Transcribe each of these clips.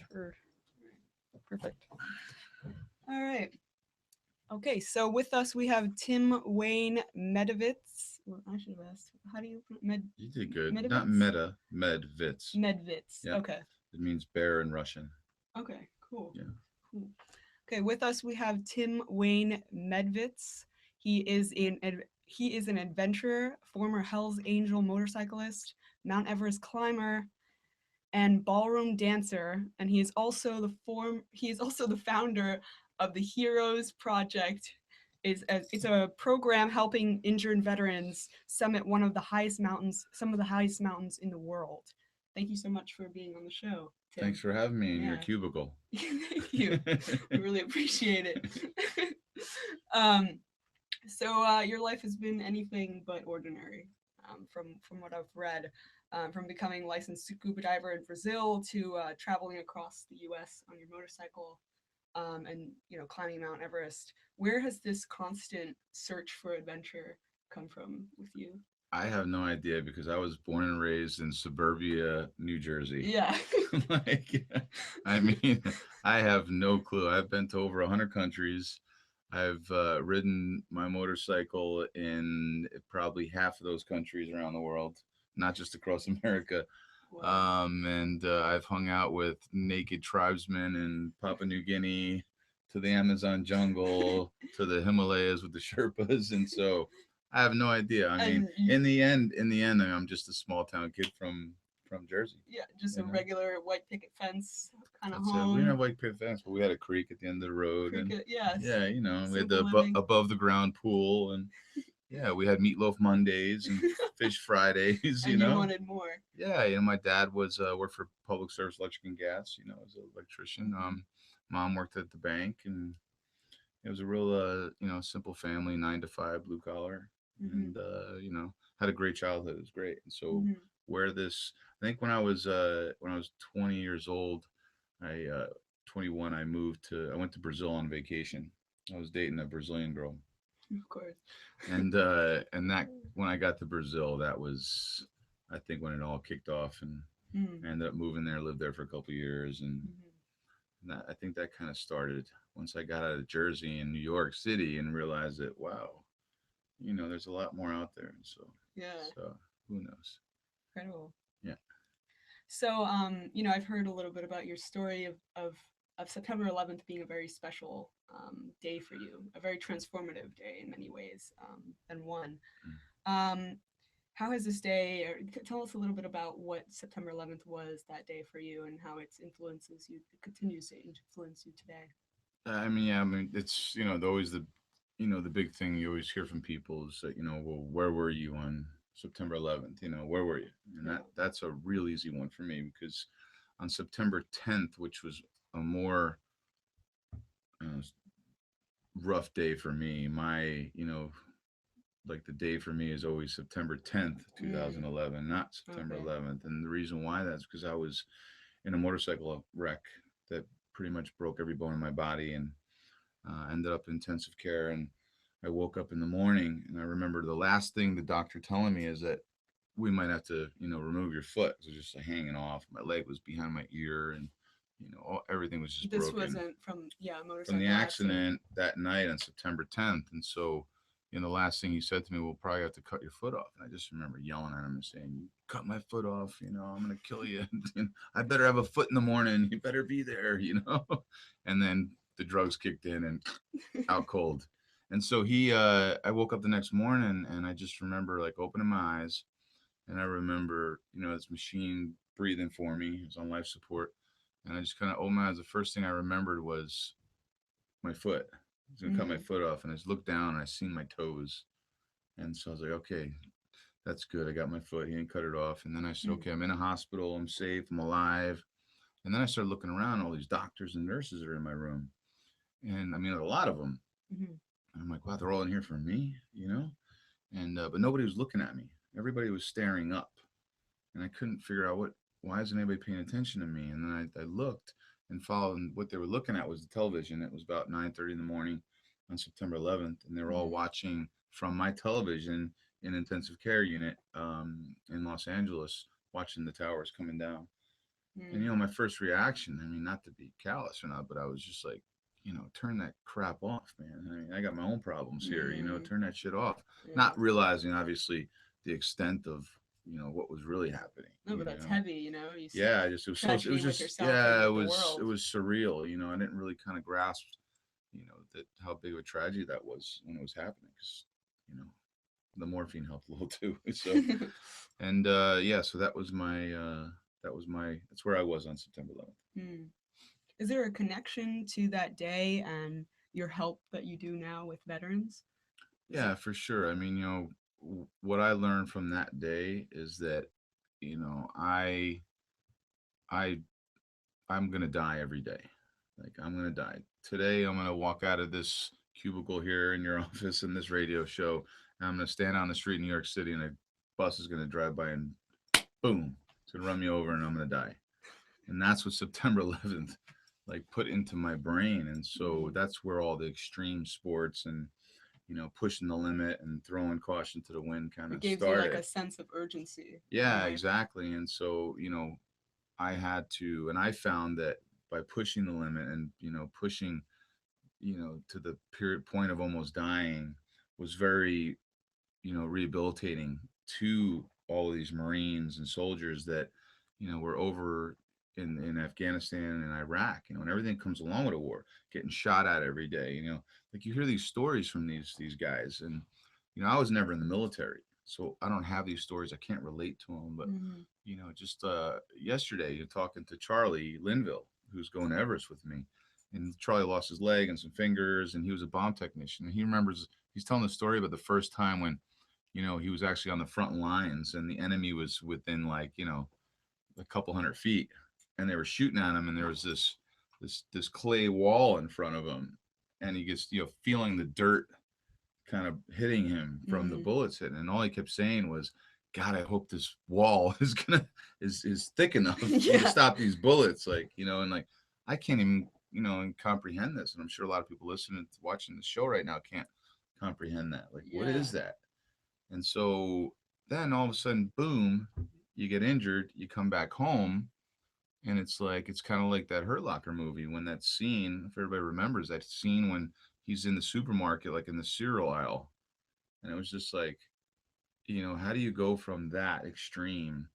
it's heard. Perfect. All right. Okay, so with us we have Tim Wayne Medovitz. Well, I should have asked. How do you You did good. Not Medovitz? meta, Medvitz. Medvitz. Yeah. Okay. It means bear in Russian. Okay. Cool. Yeah. Cool. Okay, with us we have Tim Wayne Medvitz. He is an adventurer, former Hell's Angel motorcyclist, Mount Everest climber, and ballroom dancer, and he is also the founder of the Heroes Project. It's a program helping injured veterans summit some of the highest mountains in the world. Thank you so much for being on the show, Thanks Tim. for having me in your Yeah. cubicle. Thank you. We really appreciate it. um, your life has been anything but ordinary, from what I've read, from becoming licensed scuba diver in Brazil to traveling across the U.S. on your motorcycle, and climbing Mount Everest. Where has this constant search for adventure come from with you? I have no idea because I was born and raised in suburbia, New Jersey. Yeah. Like, I mean, I have no clue. I've been to over 100 countries. I've ridden my motorcycle in probably half of those countries around the world, not just across America. Wow. And I've hung out with naked tribesmen in Papua New Guinea, to the Amazon jungle, to the Himalayas with the Sherpas, and so I have no idea. I mean, And you, in the end, I'm just a small town kid from Jersey. yeah, just a You know, regular white picket fence kind of that's it. We didn't home. have like pit fence, but we had a creek at the end of the road, and Cricket, yes. yeah, we had Simple the living. above the ground pool, and yeah, we had meatloaf Mondays and fish Fridays. And you wanted more. Yeah, my dad was worked for Public Service Electric and Gas, as an electrician. Mm-hmm. Mom worked at the bank, and it was a real simple family, 9 to 5, blue collar, Mm-hmm. and had a great childhood. It was great. And so Mm-hmm. where this, I think when I was 20 years old, I 21, I went to Brazil on vacation. I was dating a Brazilian girl, Of course. and that when I got to Brazil, that was, I think, when it all kicked off, and Mm-hmm. I ended up moving there, lived there for a couple of years, and Mm-hmm. I think that kind of started once I got out of Jersey and New York City and realized that, wow, there's a lot more out there. And Yeah. so who knows? Incredible. Yeah. So, I've heard a little bit about your story of September 11th being a very special day for you, a very transformative day in many ways, than one. Mm. Um, how has this day, or tell us a little bit about what September 11th was that day for you and how it continues to influence you today. I mean, yeah, I mean, it's, always the big thing you always hear from people is that, well, where were you on September 11th? Where were you? And Yeah. that's a real easy one for me because on September 10th, which was a more uh, rough day for me, like the day for me is always September 10th, Mm, 2011, not September okay. 11th. And the reason why that's because I was in a motorcycle wreck that pretty much broke every bone in my body, and ended up in intensive care. And I woke up in the morning and I remember the last thing the doctor telling me is that we might have to, remove your foot. It was just hanging off. My leg was behind my ear, and, everything was just This broken wasn't from, yeah, a from the motorcycle accident. accident that night on September 10th. And so, the last thing he said to me, we'll probably have to cut your foot off. And I just remember yelling at him and saying, you cut my foot off, I'm going to kill you. I better have a foot in the morning. You better be there. And then the drugs kicked in and out cold. And so I woke up the next morning and I just remember like opening my eyes, and I remember, this machine breathing for me. It was on life support. And I just kind of opened my eyes. The first thing I remembered was my foot. I was gonna cut my Hmm. foot off, and I just looked down and I seen my toes, and so I was like, okay, that's good. I got my foot. He didn't cut it off, and then I said, Hmm. okay, I'm in a hospital. I'm safe. I'm alive. And then I started looking around, all these doctors and nurses that are in my room, and I mean, a lot of them. Hmm. And I'm like, wow, they're all in here for me. And but nobody was looking at me. Everybody was staring up, and I couldn't figure out why isn't anybody paying attention to me? And then I looked and followed, and what they were looking at was the television. It was about 9:30 in the morning on September 11th, and they were all Hmm. watching from my television in intensive care unit in Los Angeles, watching the towers coming down. And Mm. my first reaction, I mean, not to be callous or not, but I was just like, turn that crap off, man. I mean, I got my own problems here, Mm. turn that shit off. Yeah. Not realizing, obviously, the extent of, what was really happening, No, but that's heavy, you Yeah, I just, it was tragedy with just, yourself and yeah, with the it world. was surreal, I didn't really kind of grasp, that how big of a tragedy that was when it was happening. Cause, you know, the morphine helped a little too. So, and, yeah, so that's where I was on September 11th. Hmm. Is there a connection to that day and your help that you do now with veterans? Is Yeah, it? for sure. I mean, what I learned from that day is that, you know, I, I, I'm gonna die every day. Like I'm gonna die today. I'm gonna walk out of this cubicle here in your office in this radio show, and I'm gonna stand on the street in New York City, and a bus is gonna drive by, and boom, it's gonna run me over, and I'm gonna die. And that's what September 11th like put into my brain, and so Mm. that's where all the extreme sports and pushing the limit and throwing caution to the wind kind It of gives you like started. a sense of urgency in Yeah, life. exactly. And so, I had to, and I found that by pushing the limit and, pushing, to the period point of almost dying was very, rehabilitating to all of these Marines and soldiers that, were over in Afghanistan and Iraq, and everything comes along with a war, getting shot at every day, like you hear these stories from these guys, and I was never in the military, so I don't have these stories. I can't relate to them, but Mm. just yesterday, you're talking to Charlie Linville, who's going to Everest with me, and Charlie lost his leg and some fingers, and he was a bomb technician, and he remembers he's telling the story about the first time when he was actually on the front lines and the enemy was within like a couple hundred feet, and they were shooting at him, and there was this clay wall in front of him, and he gets feeling the dirt kind of hitting him from the Mm. bullets hitting, and all he kept saying was, God, I hope this wall is thick enough to Yeah. stop these bullets, like and like I can't even comprehend this, and I'm sure a lot of people listening watching the show right now can't comprehend that, like what Yeah. is that. And so then all of a sudden, boom, you get injured, you come back home, and it's like it's kind of like that Hurt Locker movie when that scene, if everybody remembers that scene when he's in the supermarket, like in the cereal aisle, and it was just like, how do you go from that extreme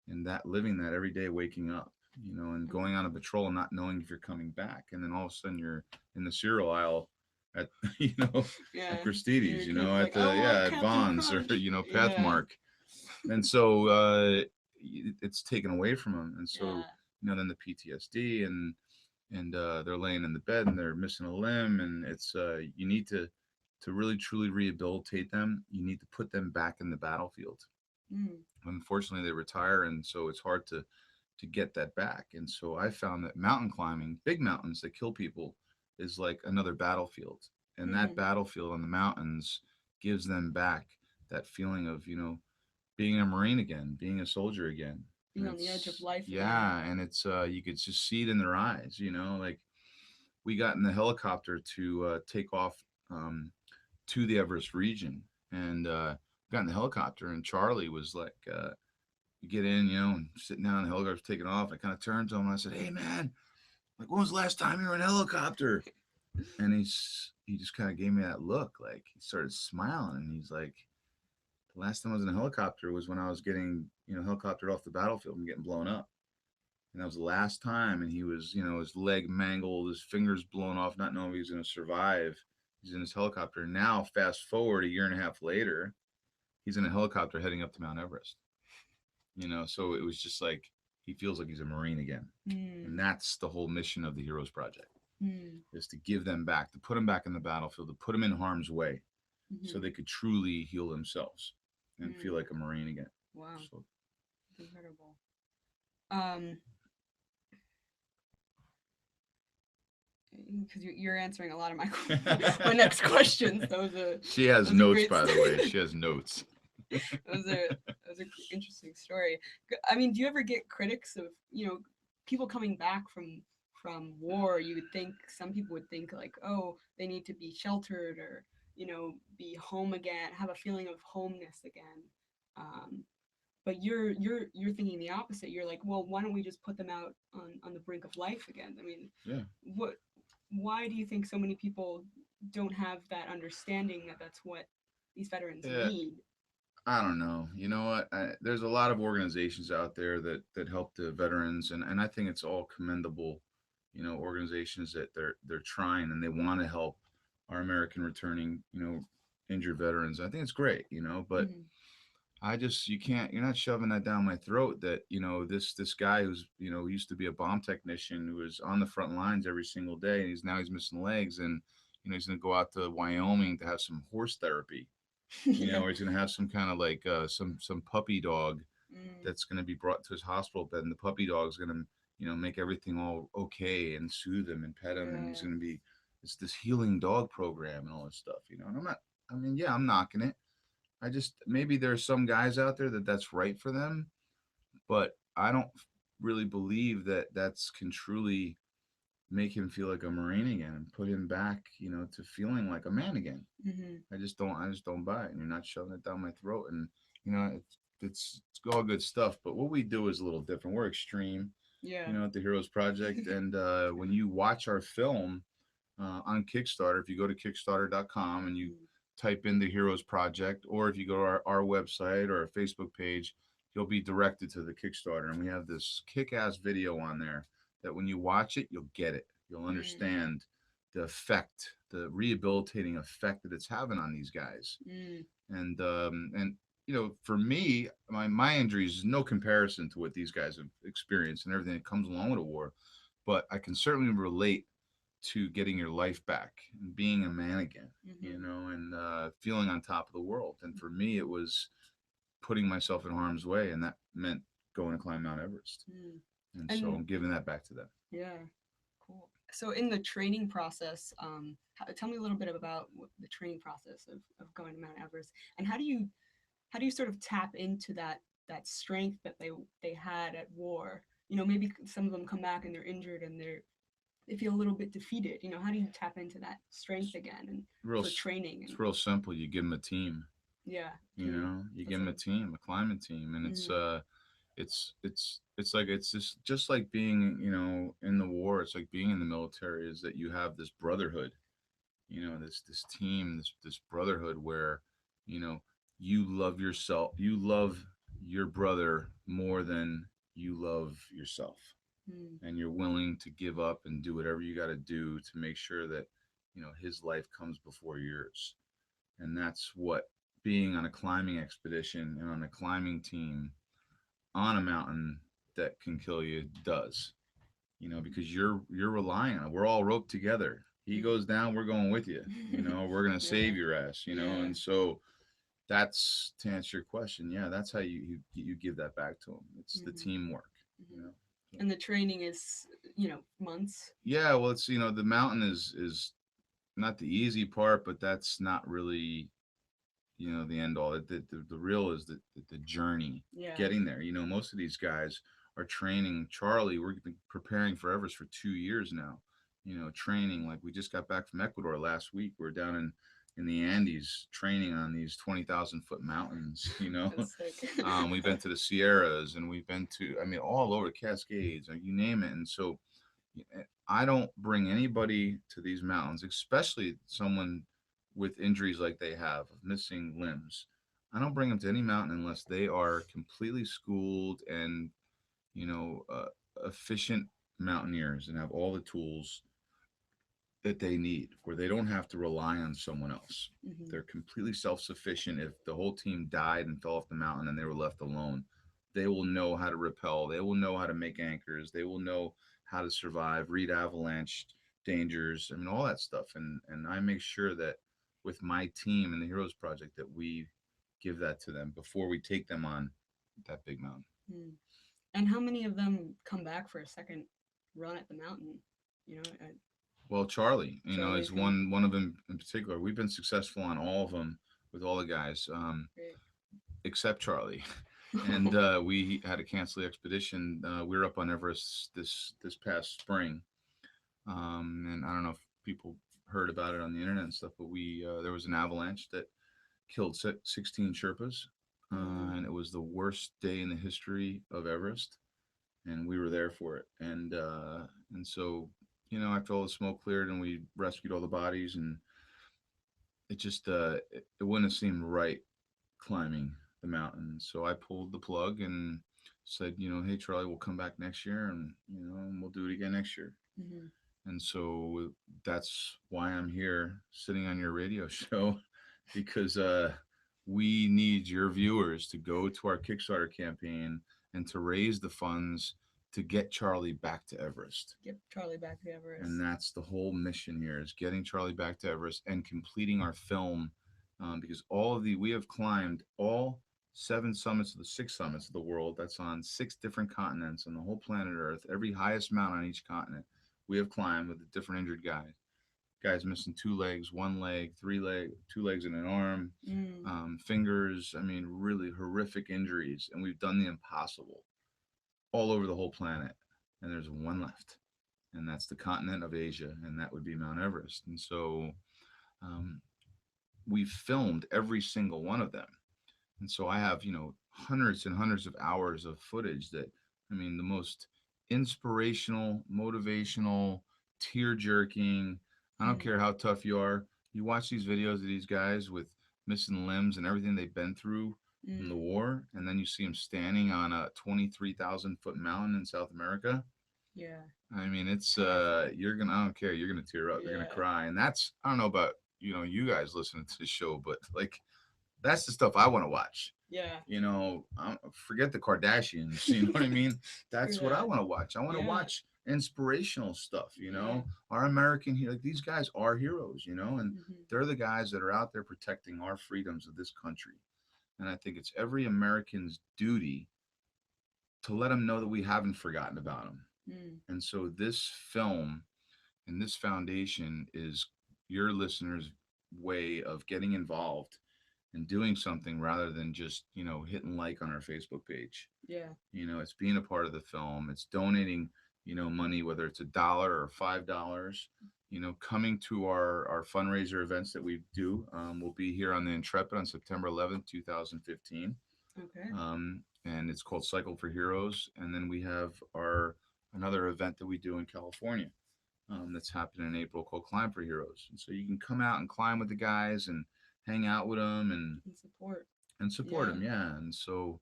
and that living that every day, waking up, and going on a patrol and not knowing if you're coming back, and then all of a sudden you're in the cereal aisle at at Yeah. Christie's, Your kid's at like, I the want at Captain Vons or Crunch. Yeah. Pathmark, and so it's taken away from them, and so Yeah. then the PTSD, and they're laying in the bed and they're missing a limb, and it's you need to really truly rehabilitate them. You need to put them back in the battlefield. Mm. Unfortunately, they retire, and so it's hard to get that back. And so I found that mountain climbing, big mountains that kill people, is like another battlefield, and that Mm. battlefield on the mountains gives them back that feeling of being a Marine again, being a soldier again. Being And on the edge of it's life again. yeah, and it's you could just see it in their eyes. Like we got in the helicopter to take off to the Everest region, and got in the helicopter, and Charlie was like, "You get in, and sitting down, the helicopter's taking off." I kind of turned to him and I said, "Hey, man, like when was the last time you were in a helicopter?" And he just kind of gave me that look, like he started smiling, and he's like, "The last time I was in a helicopter was when I was getting, helicoptered off the battlefield and getting blown up." And that was the last time. And he was, his leg mangled, his fingers blown off, not knowing if he was going to survive. He's in his helicopter. Now, fast forward a year and a half later, he's in a helicopter heading up to Mount Everest. So it was just like he feels like he's a Marine again. Mm. And that's the whole mission of the Heroes Project, Mm. is to give them back, to put them back in the battlefield, to put them in harm's way so Mm-hmm. they could truly heal themselves and feel Mm. like a Marine again. Wow. So Incredible. Um, because you're answering a lot of my my next questions. she has That was a notes, great by the way. story. She has notes. That was a interesting story. I mean, do you ever get critics of people coming back from war? You would think some people would think like, oh, they need to be sheltered or be home again, have a feeling of homeness again. Um, but you're thinking the opposite. You're like, well, why don't we just put them out on the brink of life again? I mean, Yeah. what why do you think so many people don't have that understanding that that's what these veterans Yeah. need? I don't know. You know what? There's a lot of organizations out there that help the veterans, and I think it's all commendable. You know, organizations that they're trying and they want to help our American returning, injured veterans. I think it's great. But Hmm. I just you can't. You're not shoving that down my throat. That this guy who's used to be a bomb technician who was on the front lines every single day, and he's missing legs, and he's gonna go out to Wyoming to have some horse therapy, Yeah. or he's going to have some kind of like some puppy dog Mm, that's going to be brought to his hospital bed, and the puppy dog is going to make everything all okay and soothe him and pet him, and he's yeah. going to be it's this healing dog program and all this stuff, and I'm not. I mean, yeah, I'm knocking it. I just maybe there's some guys out there that's right for them, but I don't really believe that that's can truly make him feel like a Marine again and put him back, to feeling like a man again. Hmm. I just don't buy it. And you're not shoving it down my throat. And it's all good stuff. But what we do is a little different. We're extreme, Yeah. at the Heroes Project. And when you watch our film on Kickstarter, if you go to Kickstarter.com and you Mm, type in the Heroes Project, or if you go to our website or our Facebook page, you'll be directed to the Kickstarter. And we have this kick-ass video on there that when you watch it, you'll get it. You'll mm, understand the effect, the rehabilitating effect that it's having on these guys. mm, And for me, my injuries is no comparison to what these guys have experienced and everything that comes along with a war. But I can certainly relate to getting your life back and being a man again, hmm, and feeling on top of the world. And for me, it was putting myself in harm's way, and that meant going to climb Mount Everest. mm. And so And I'm giving that back to them. yeah, cool. So in the training process, tell me a little bit about the training process of going to Mount Everest, and how do you sort of tap into that strength that they had at war? Maybe some of them come back and they're injured and they feel a little bit defeated. How do you tap into that strength again and Real, for training and it's real simple. You give them a team. yeah, team. You give That's them a a team, a climbing team, and mm-hmm, it's like it's just like being in the war. It's like being in the military. Is that you have this brotherhood, this team, this brotherhood where you know you love yourself, you love your brother more than you love yourself, mm, and you're willing to give up and do whatever you got to do to make sure that his life comes before yours. And that's what being on a climbing expedition and on a climbing team on a mountain that can kill you does. Because you're relying on it. We're all roped together. He mm. goes down, we're going with you. We're gonna Yeah, save your ass. yeah. And so that's to answer your question. Yeah, that's how you give that back to him. It's the Hmm. teamwork. You Hmm. know. So, And the training is months. yeah, well, it's the mountain is not the easy part, but that's not really the end all. The real is the journey Yeah. getting there. Most of these guys are training. Charlie, we've been preparing for Everest for 2 years now. Training like we just got back from Ecuador last week. We're down in the Andes training on these 20,000-foot mountains. That's sick. We've been to the Sierras and we've been to all over the Cascades, you name it. And so I don't bring anybody to these mountains, especially someone with injuries like they have, missing limbs. I don't bring them to any mountain unless they are completely schooled and, you know, uh, efficient mountaineers and have all the tools that they need, where they don't have to rely on someone else. Hmm. They're completely self sufficient. If the whole team died and fell off the mountain and they were left alone, they will know how to rappel. They will know how to make anchors. They will know how to survive, read avalanche dangers. I mean, all that stuff. And I make sure that with my team and the Heroes Project that we give that to them before we take them on that big mountain. Mm. And how many of them come back for a second run at the mountain? Well, Charlie, Charlie is from one of them in particular. We've been successful on all of them with all the guys, great. except Charlie. And we had to cancel the expedition. We were up on Everest this past spring, and I don't know if people heard about it on the internet and stuff, but we there was an avalanche that killed 16 Sherpas. Mm. and it was the worst day in the history of Everest, and we were there for it. And so, after all the smoke cleared and we rescued all the bodies, and it just it wouldn't have seemed right climbing the mountain. So I pulled the plug and said, hey Charlie, we'll come back next year, and and we'll do it again next year. Mhm. And so that's why I'm here sitting on your radio show, because we need your viewers to go to our Kickstarter campaign and to raise the funds to get Charlie back to Everest. Get Charlie back to And Everest. that's the whole mission here, is getting Charlie back to Everest and completing our film, because we have climbed all 7 summits of the 6 summits of the world. That's on 6 different continents on the whole planet Earth. Every highest mountain on each continent we have climbed with a different injured guy. Guys missing 2 legs, 1 leg, 3 leg, 2 legs and an arm, Mm. fingers. I mean, really horrific injuries, and we've done the impossible all over the whole planet. And there's one left, and that's the continent of Asia, and that would be Mount Everest. And so um, we've filmed every single one of them. And so I have, hundreds and hundreds of hours of footage that, I mean, the most inspirational, motivational, tear jerking. I don't Mm. care how tough you are. You watch these videos of these guys with missing limbs and everything they've been through in the Mm. war, and then you see them standing on a 23,000-foot mountain in South America. Yeah. I mean, it's Powerful. I don't care, you're gonna tear up, you're gonna Yeah. cry. And that's, I don't know about, you guys listening to the show, but like, that's the stuff I want to watch. Yeah. Forget the Kardashians. You know what I mean? Screw That's what I that. want to watch. I want to Yeah. watch inspirational stuff. Yeah. Our American, like, these guys are heroes. And Mhm. they're the guys that are out there protecting our freedoms of this country. And I think it's every American's duty to let them know that we haven't forgotten about them. Mm. And so this film and this foundation is your listeners' way of getting involved and doing something, rather than just, hitting like on our Facebook page. Yeah. It's being a part of the film. It's donating, money, whether it's $1 or $5. Coming to our fundraiser events that we do. We'll be here on the Intrepid on September 11th, 2015. Okay. And it's called Cycle for Heroes. And then we have our another event that we do in California, that's happening in April, called Climb for Heroes. And so you can come out and climb with the guys and hang out with them And support. and support Yeah. them. Yeah. And so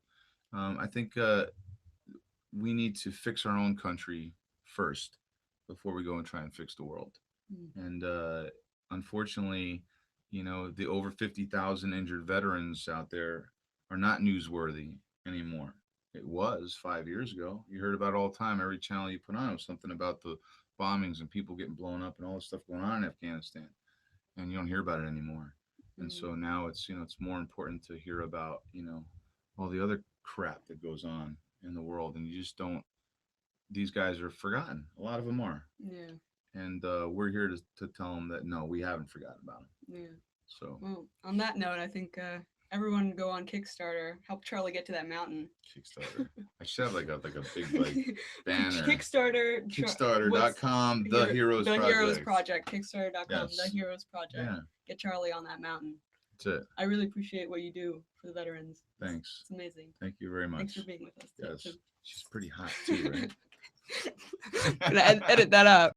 I think we need to fix our own country first before we go and try and fix the world. Mm. And unfortunately, the over 50,000 injured veterans out there are not newsworthy anymore. It was 5 years ago. You heard about it all the time. Every channel you put on, it was something about the bombings and people getting blown up and all this stuff going on in Afghanistan. And you don't hear about it anymore. And Mm. so now it's more important to hear about, all the other crap that goes on in the world. And you just don't, these guys are forgotten. A lot of them are. Yeah. And we're here to tell them that no, we haven't forgotten about them. Yeah. So Well, on that note, I think everyone go on Kickstarter. Help Charlie get to that mountain. Kickstarter. I should have like a big like banner. Kickstarter. Kickstarter.com, The Heroes The Project. Heroes Project. Kickstarter.com. Yes. The Heroes Project. Yeah, Get Charlie on that mountain. that's it. I really appreciate what you do for the veterans. Thanks. It's amazing. Thank you very much. Thanks for being with us. Yes. She's pretty hot too, right? Gonna edit that out.